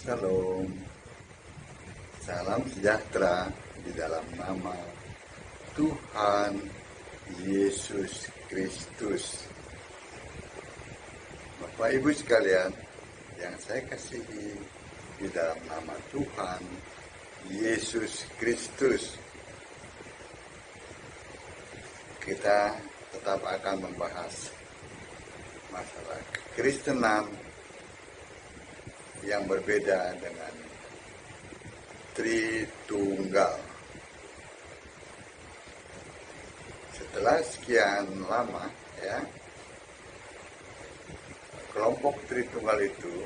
Shalom, salam sejahtera di dalam nama Tuhan Yesus Kristus. Bapak Ibu sekalian yang saya kasihi, di dalam nama Tuhan Yesus Kristus, kita tetap akan membahas masalah kekristenan yang berbeda dengan Tritunggal. Setelah sekian lama kelompok Tritunggal itu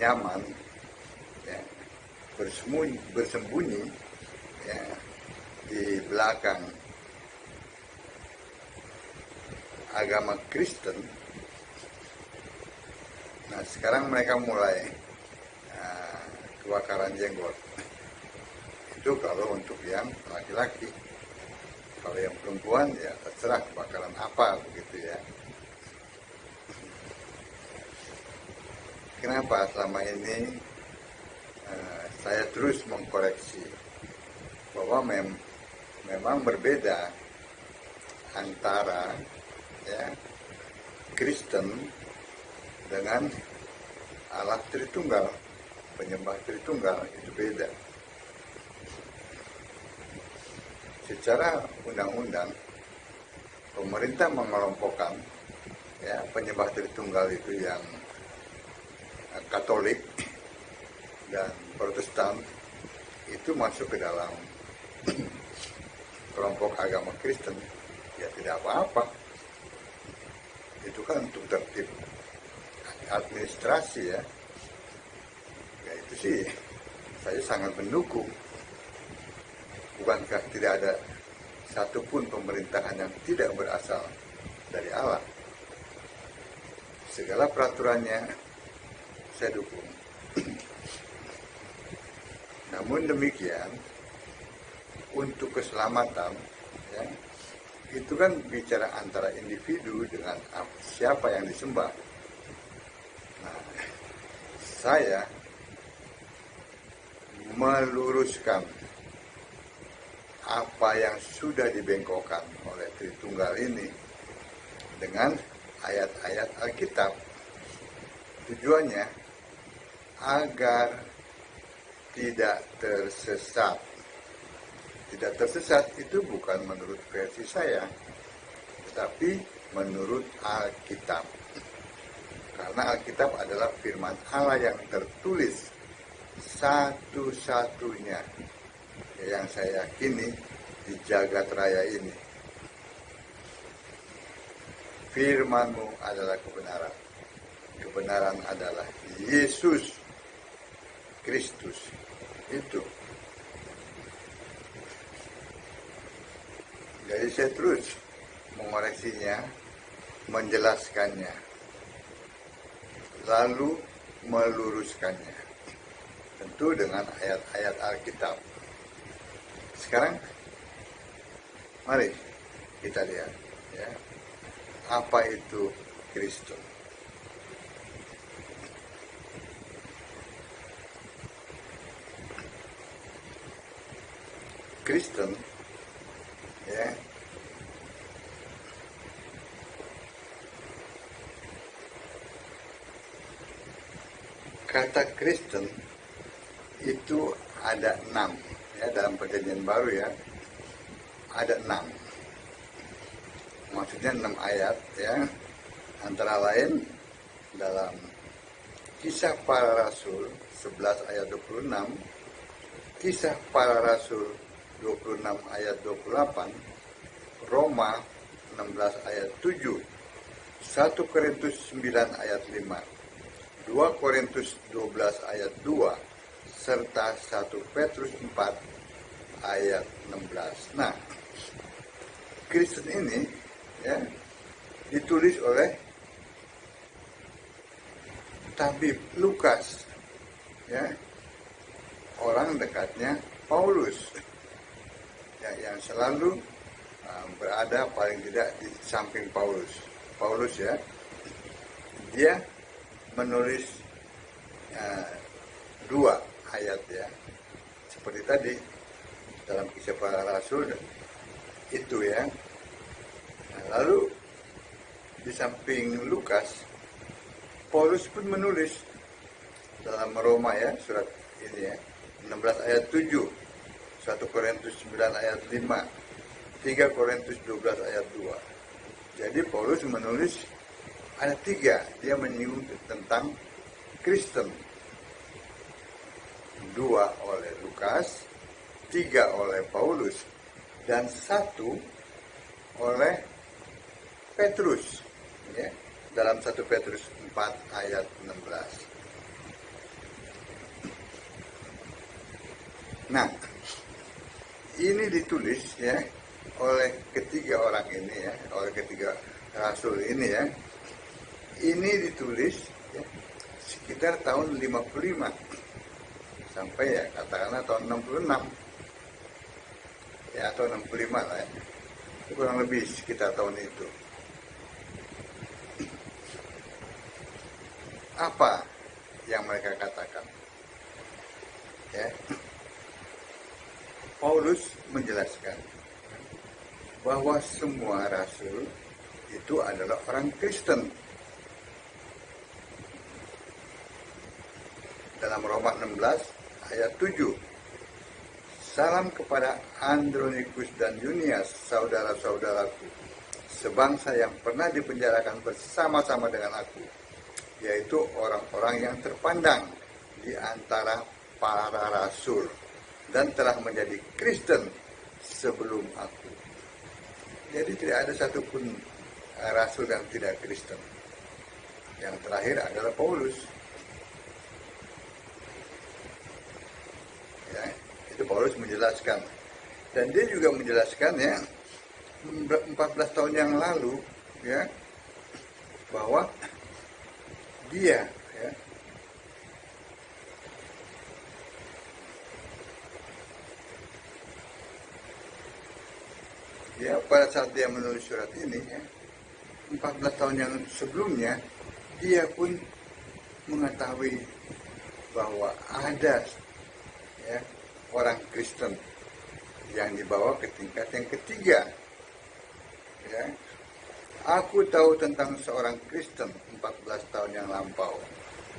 nyaman bersembunyi di belakang agama Kristen. Nah, sekarang mereka mulai kebakaran jenggot. Itu kalau untuk yang laki-laki. Kalau yang perempuan ya terserah kebakaran apa begitu ya. Kenapa selama ini saya terus mengkoreksi bahwa memang berbeda antara Kristen dengan Allah Tritunggal, penyembah Tritunggal, itu beda. Secara undang-undang, pemerintah mengelompokkan penyembah Tritunggal itu yang Katolik dan Protestan itu masuk ke dalam kelompok agama Kristen, ya tidak apa-apa. Itu kan untuk tertib administrasi ya itu sih saya sangat mendukung. Bukankah tidak ada satupun pemerintahan yang tidak berasal dari Allah? Segala peraturannya saya dukung. Namun demikian, untuk keselamatan itu kan bicara antara individu dengan siapa yang disembah. Nah, saya meluruskan apa yang sudah dibengkokkan oleh Tritunggal ini dengan ayat-ayat Alkitab. Tujuannya agar tidak tersesat. Tidak tersesat itu bukan menurut versi saya, tetapi menurut Alkitab. Karena Alkitab adalah firman Allah yang tertulis satu-satunya yang saya yakini di jagat raya ini. Firman-Mu adalah kebenaran. Kebenaran adalah Yesus Kristus. Itu. Jadi saya terus mengoreksinya, menjelaskannya, lalu meluruskannya, tentu dengan ayat-ayat Alkitab. Sekarang mari kita lihat apa itu Kristen. Kristen kata Kristen itu ada 6 dalam perjanjian baru ada 6. Maksudnya 6 ayat antara lain dalam Kisah Para Rasul 11 ayat 26, Kisah Para Rasul 26 ayat 28, Roma 16 ayat 7, 1 Korintus 9 ayat 5, 2 Korintus 12 ayat 2, serta 1 Petrus 4 ayat 16. Nah, Kristen ini ditulis oleh tabib Lukas, orang dekatnya Paulus, yang selalu berada paling tidak di samping Paulus. Dia menulis 2 ayat ya. Seperti tadi dalam Kisah Para Rasul itu ya. Nah, lalu di samping Lukas, Paulus pun menulis dalam Roma ya, surat ini ya, 16 ayat 7, 1 Korintus 9 ayat 5, 3 Korintus 12 ayat 2. Jadi Paulus menulis ada 3, dia menyinggung tentang Kristen. 2 oleh Lukas, 3 oleh Paulus, dan 1 oleh Petrus ya, dalam 1 Petrus 4 ayat 16. Nah, ini ditulis ya oleh ketiga orang ini ya, oleh ketiga rasul ini ya. Ini ditulis ya, sekitar tahun 55 sampai ya katakanlah tahun 66 ya, atau 65 lah ya. Kurang lebih sekitar tahun itu. Apa yang mereka katakan? Ya. Paulus menjelaskan bahwa semua rasul itu adalah orang Kristen. Dalam Roma 16 ayat 7. Salam kepada Andronikus dan Yunias, saudara-saudaraku, sebangsa yang pernah dipenjarakan bersama-sama dengan aku, yaitu orang-orang yang terpandang di antara para rasul dan telah menjadi Kristen sebelum aku. Jadi tidak ada satupun rasul yang tidak Kristen. Yang terakhir adalah Paulus. Ya, itu Paulus menjelaskan. Dan dia juga menjelaskan ya 14 tahun yang lalu ya, bahwa dia ya, ya pada saat dia menulis surat ini ya, 14 tahun yang sebelumnya dia pun mengetahui bahwa ada ya, orang Kristen yang dibawa ke tingkat yang ketiga ya. Aku tahu tentang seorang Kristen 14 tahun yang lampau.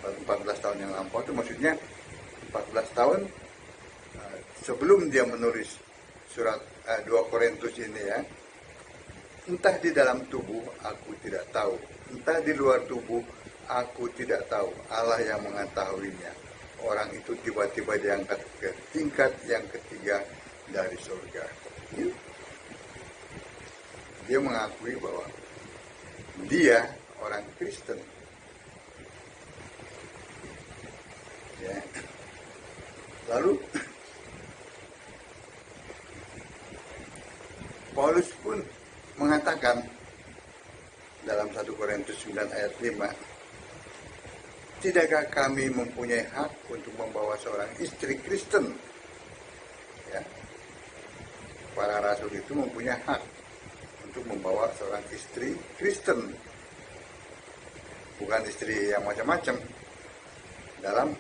14 tahun yang lampau itu maksudnya 14 tahun sebelum dia menulis surat 2 Korintus ini ya. Entah di dalam tubuh aku tidak tahu, entah di luar tubuh aku tidak tahu, Allah yang mengetahuinya. Orang itu tiba-tiba diangkat ke tingkat yang ketiga dari surga. Dia mengakui bahwa dia orang Kristen. Ya. Lalu Paulus pun mengatakan dalam 1 Korintus 9 ayat 5, tidakkah kami mempunyai hak untuk membawa seorang istri Kristen? Ya. Para rasul itu mempunyai hak untuk membawa seorang istri Kristen, bukan istri yang macam-macam. Dalam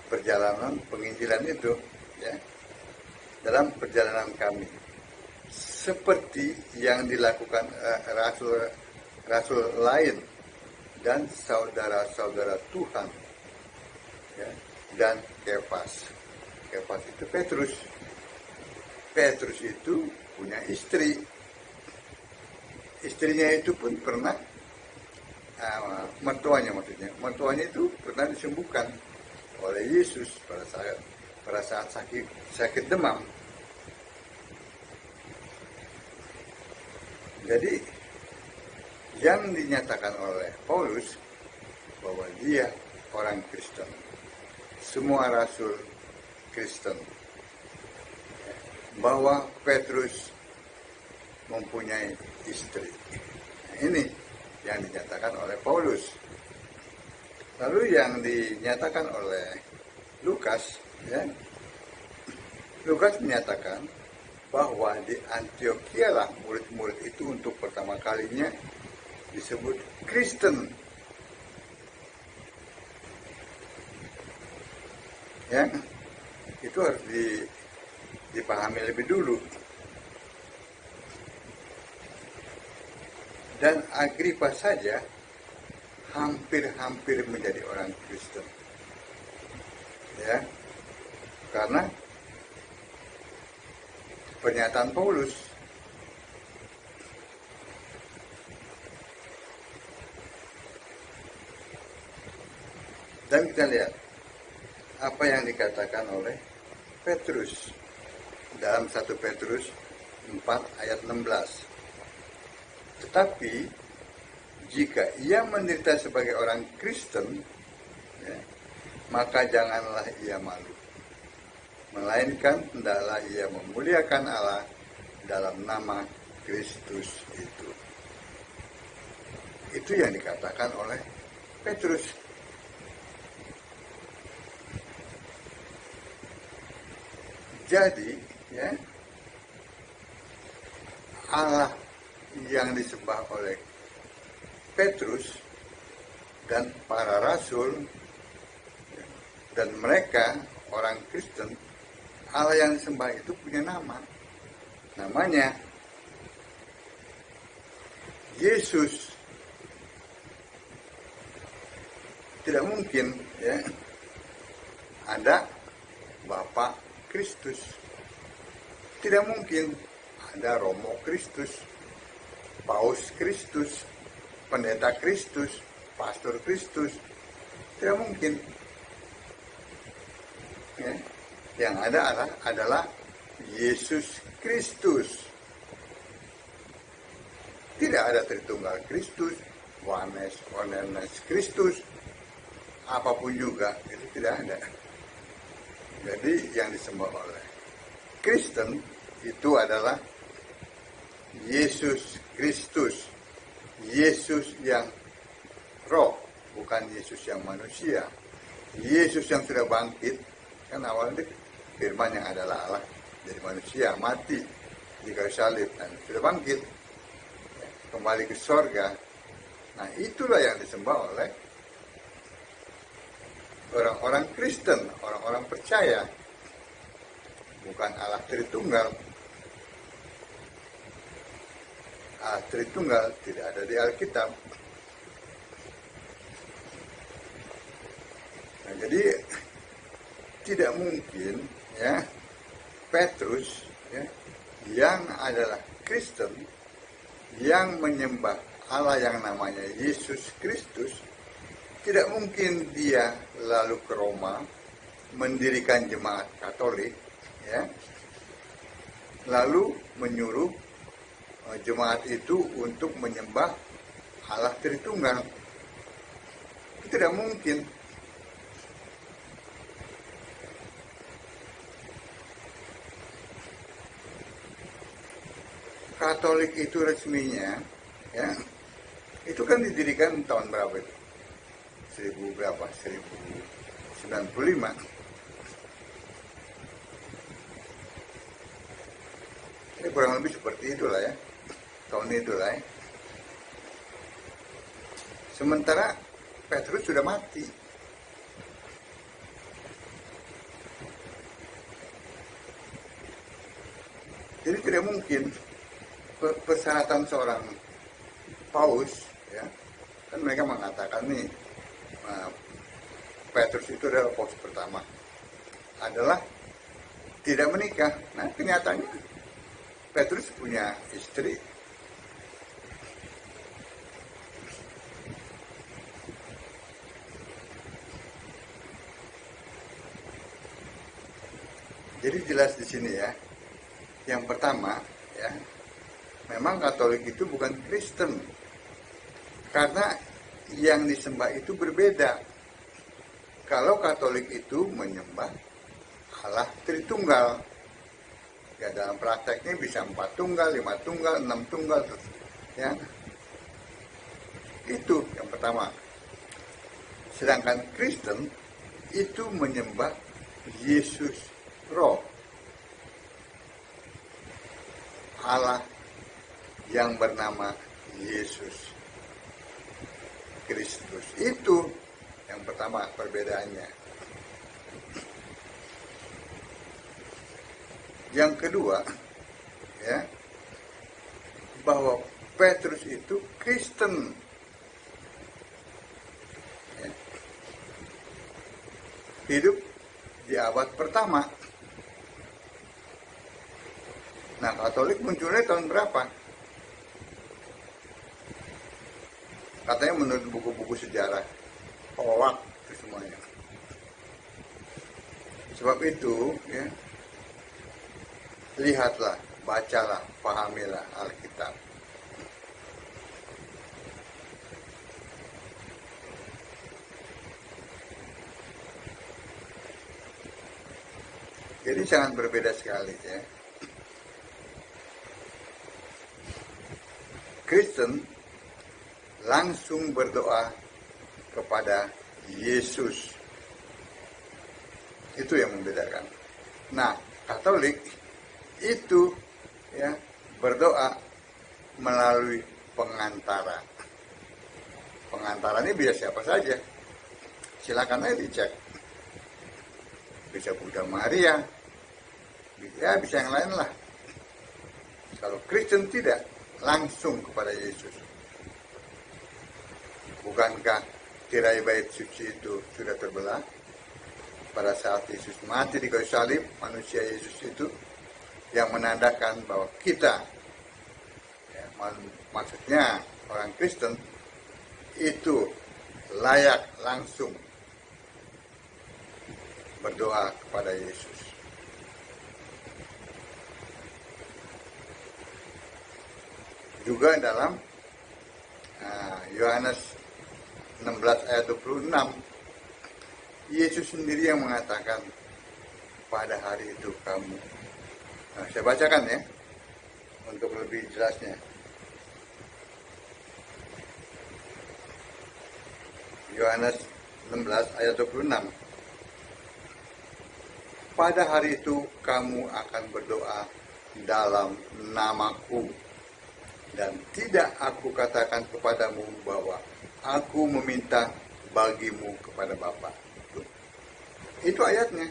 perjalanan penginjilan itu, ya, dalam perjalanan kami, seperti yang dilakukan rasul lain dan saudara-saudara Tuhan, ya, dan Kefas. Kefas itu Petrus. Petrus itu punya istri. Istrinya itu pun pernah, mertuanya itu pernah disembuhkan oleh Yesus pada saat sakit demam. Jadi yang dinyatakan oleh Paulus bahwa dia orang Kristen, semua rasul Kristen, bahwa Petrus mempunyai istri. Nah, ini yang dinyatakan oleh Paulus. Lalu yang dinyatakan oleh Lukas, ya, Lukas menyatakan bahwa di Antiokhia lah murid-murid itu untuk pertama kalinya disebut Kristen. Ya, itu harus dipahami lebih dulu. Dan Agripa saja hampir-hampir menjadi orang Kristen. Ya, karena pernyataan Paulus. Dan kita lihat apa yang dikatakan oleh Petrus dalam 1 Petrus 4 ayat 16. Tetapi jika ia menderita sebagai orang Kristen, ya, maka janganlah ia malu, melainkan hendaklah ia memuliakan Allah dalam nama Kristus itu. Itu yang dikatakan oleh Petrus. Jadi, ya, Allah yang disembah oleh Petrus dan para rasul dan mereka orang Kristen, Allah yang disembah itu punya nama. Namanya Yesus. Tidak mungkin, ya, ada Bapak Kristus. Tidak mungkin ada Romo Kristus, Paus Kristus, Pendeta Kristus, Pastor Kristus. Tidak mungkin. Ya. Yang ada adalah Yesus Kristus. Tidak ada Tritunggal Kristus, Onenes Kristus, apapun juga, itu tidak ada. Jadi yang disembah oleh Kristen itu adalah Yesus Kristus. Yesus yang roh, bukan Yesus yang manusia. Yesus yang sudah bangkit, kan awalnya firman yang adalah Allah jadi manusia, mati di kayu salib dan sudah bangkit, kembali ke sorga. Nah, itulah yang disembah oleh orang-orang Kristen, orang-orang percaya. Bukan Allah Tritunggal. Allah Tritunggal tidak ada di Alkitab. Nah, jadi tidak mungkin, ya, Petrus, ya, yang adalah Kristen, yang menyembah Allah yang namanya Yesus Kristus, tidak mungkin dia lalu ke Roma mendirikan jemaat Katolik, ya, lalu menyuruh jemaat itu untuk menyembah Allah Tritunggal. Itu tidak mungkin. Katolik itu resminya, ya, itu kan didirikan tahun berapa itu? 1095. Ini kurang lebih seperti itulah, ya, tahun itulah, ya. Sementara Petrus sudah mati. Jadi tidak mungkin persyaratan seorang paus, ya, kan mereka mengatakan nih, Petrus itu adalah paus pertama, adalah tidak menikah. Nah, kenyataannya Petrus punya istri. Jadi jelas di sini, ya. Yang pertama, ya, memang Katolik itu bukan Kristen. Karena yang disembah itu berbeda. Kalau Katolik itu menyembah Allah Tritunggal, ya, dalam prakteknya bisa 4 tunggal, 5 tunggal, 6 tunggal, ya. Itu yang pertama. Sedangkan Kristen itu menyembah Yesus Roh, Allah yang bernama Yesus Kristus. Itu yang pertama perbedaannya. Yang kedua, ya, bahwa Petrus itu Kristen. Ya. Hidup di abad pertama. Nah, Katolik munculnya tahun berapa? Katanya menurut buku-buku sejarah. Hoak itu semuanya. Sebab itu, ya, lihatlah, bacalah, pahamilah Alkitab. Jadi sangat berbeda sekali, ya. Kristen langsung berdoa kepada Yesus. Itu yang membedakan. Nah, Katolik itu, ya, berdoa melalui pengantara. Pengantara ini bisa siapa saja. Silakan aja dicek. Bisa Bunda Maria, ya bisa yang lain lah. Kalau Kristen tidak, langsung kepada Yesus. Bukankah tirai bait suci itu sudah terbelah? Pada saat Yesus mati di kayu salib, manusia Yesus itu yang menandakan bahwa kita, ya, maksudnya orang Kristen, itu layak langsung berdoa kepada Yesus. Juga dalam Yohanes 16 ayat 26, Yesus sendiri yang mengatakan, pada hari itu kamu. Nah, saya bacakan ya, untuk lebih jelasnya. Yohanes 16 ayat 26. Pada hari itu kamu akan berdoa dalam namaku. Dan tidak aku katakan kepadamu bahwa aku meminta bagimu kepada Bapa. Itu ayatnya.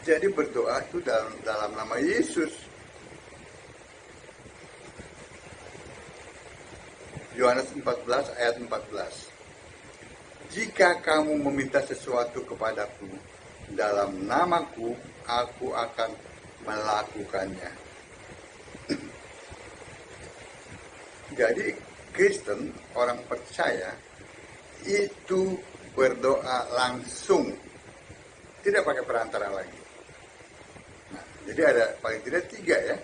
Jadi berdoa itu dalam nama Yesus. Yohanes 14 ayat 14. Jika kamu meminta sesuatu kepadaku dalam namaku, aku akan melakukannya. Jadi Kristen, orang percaya, itu berdoa langsung, tidak pakai perantara lagi. Nah, jadi ada paling tidak 3 ya.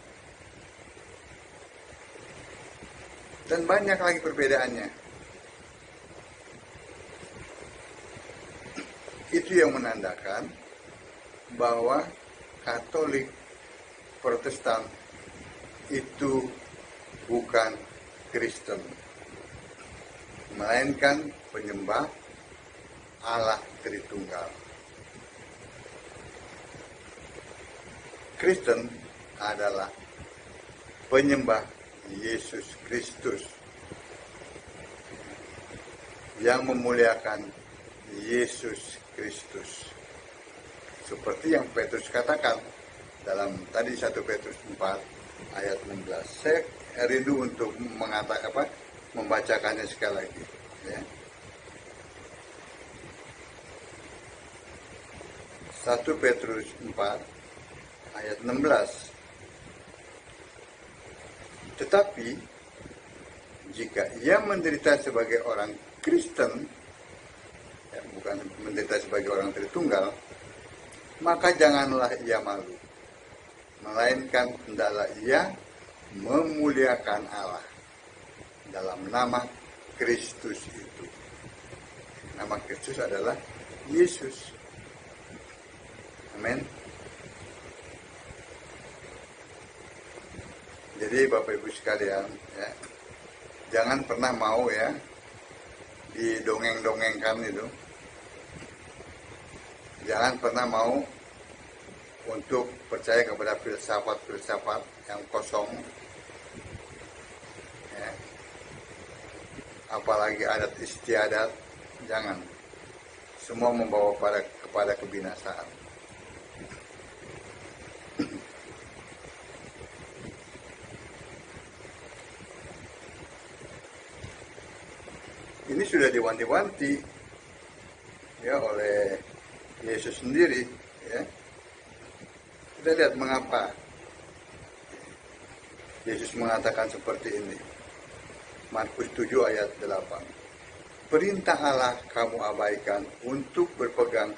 Dan banyak lagi perbedaannya. Itu yang menandakan bahwa Katolik, Protestan itu bukan Kristen, melainkan penyembah Allah Tritunggal. Kristen adalah penyembah Yesus Kristus yang memuliakan Yesus Kristus. Seperti yang Petrus katakan dalam tadi 1 Petrus 4 ayat 16. Saya rindu untuk membacakannya sekali lagi. Ya. 1 Petrus 4 ayat 16. Tetapi jika ia menderita sebagai orang Kristen, ya, bukan menderita sebagai orang Tritunggal, maka janganlah ia malu, melainkan hendaklah ia memuliakan Allah dalam nama Kristus itu. Nama Kristus adalah Yesus. Amin. Jadi Bapak Ibu sekalian, ya, jangan pernah mau ya didongeng-dongengkan itu. Jangan pernah mau untuk percaya kepada filsafat-filsafat yang kosong. Ya. Apalagi adat istiadat, jangan. semua membawa kepada kebinasaan. Ini sudah diwanti-wanti ya oleh Yesus sendiri ya. Kita lihat mengapa Yesus mengatakan seperti ini. Markus 7 ayat 8. Perintah Allah kamu abaikan untuk berpegang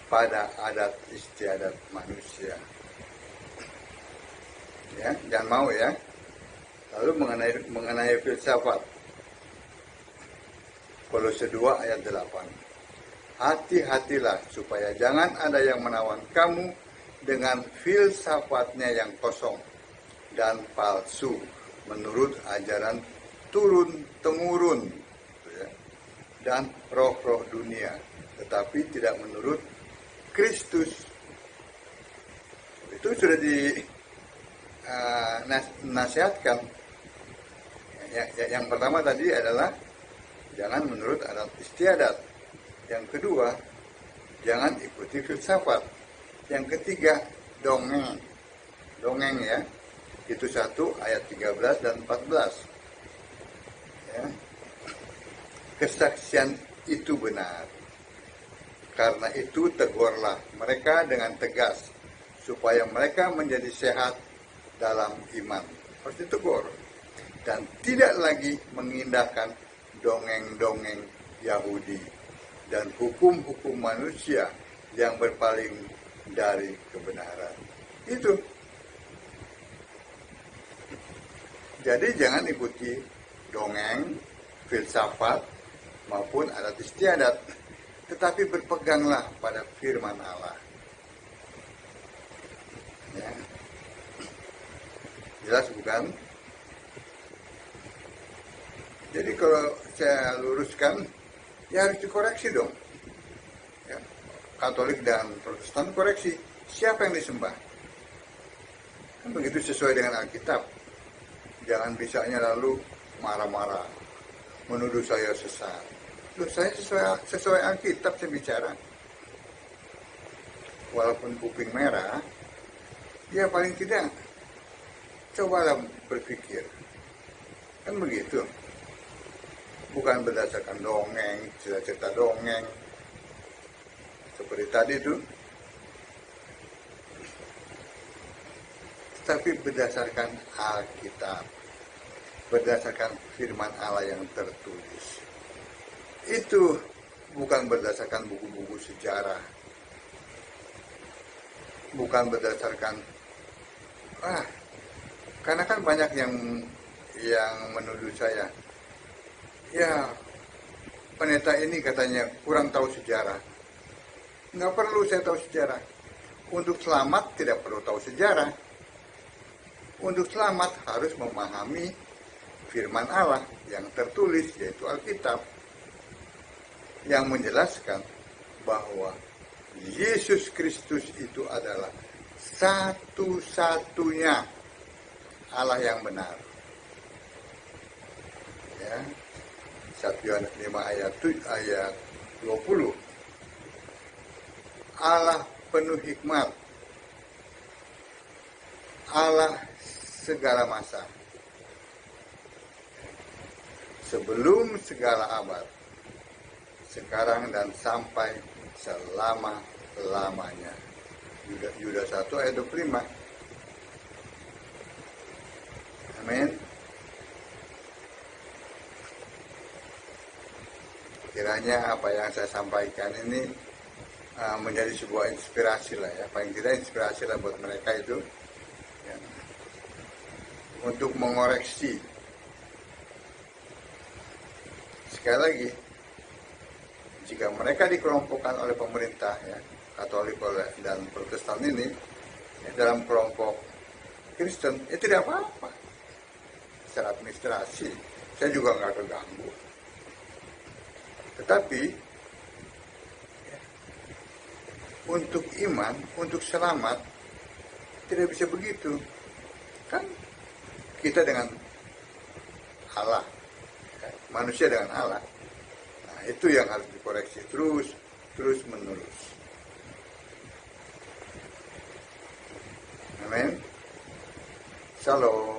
pada adat istiadat manusia. Ya, jangan mau ya. Lalu mengenai filsafat. Kolose 2 ayat 8. Hati-hatilah supaya jangan ada yang menawan kamu dengan filsafatnya yang kosong dan palsu menurut ajaran turun-temurun ya, dan roh-roh dunia, tetapi tidak menurut Kristus. Itu sudah dinasihatkan. Yang pertama tadi adalah jangan menurut adat istiadat. Yang kedua, jangan ikuti filsafat. Yang ketiga, dongeng. Dongeng ya. Itu 1 ayat 13 dan 14. Ya. Kesaksian itu benar. Karena itu tegurlah mereka dengan tegas supaya mereka menjadi sehat dalam iman. Harus ditegur. Dan tidak lagi mengindahkan dongeng-dongeng Yahudi dan hukum-hukum manusia yang berpaling dari kebenaran. Itu. Jadi jangan ikuti dongeng, filsafat, maupun adat istiadat, tetapi berpeganglah pada firman Allah. Ya. Jelas bukan? Jadi kalau saya luruskan, ya harus dikoreksi dong. Ya. Katolik dan Protestan koreksi, siapa yang disembah? Kan begitu sesuai dengan Alkitab. Jangan bisanya lalu marah-marah, menuduh saya sesat. Loh, saya sesuai Alkitab saya bicara. Walaupun kuping merah, ya paling tidak cobalah berpikir. Kan begitu. Bukan berdasarkan dongeng, cerita-cerita dongeng. Seperti tadi itu. Tapi berdasarkan Alkitab. Berdasarkan firman Allah yang tertulis. Itu bukan berdasarkan buku-buku sejarah. Bukan berdasarkan karena kan banyak yang menuduh saya. Ya, pendeta ini katanya kurang tahu sejarah. Nggak perlu saya tahu sejarah. Untuk selamat tidak perlu tahu sejarah. Untuk selamat harus memahami firman Allah yang tertulis, yaitu Alkitab, yang menjelaskan bahwa Yesus Kristus itu adalah satu-satunya Allah yang benar. Ya. 1 Yohanes 5 ayat 20. Allah penuh hikmat. Allah segala masa. Sebelum segala abad. Sekarang dan sampai selama-lamanya. Yuda 1 ayat 25. Amin. Kiranya apa yang saya sampaikan ini menjadi sebuah inspirasi lah ya. Paling tidak inspirasi lah buat mereka itu ya, untuk mengoreksi. Sekali lagi, jika mereka dikelompokkan oleh pemerintah ya, Katolik dan Protestan ini ya, dalam kelompok Kristen, ya tidak apa-apa. Secara administrasi, saya juga nggak keganggu. Tetapi ya, untuk iman, untuk selamat, tidak bisa begitu. Kan kita dengan Allah, ya, manusia dengan Allah. Nah, itu yang harus dikoreksi terus. terus-menerus. Amin. Shalom.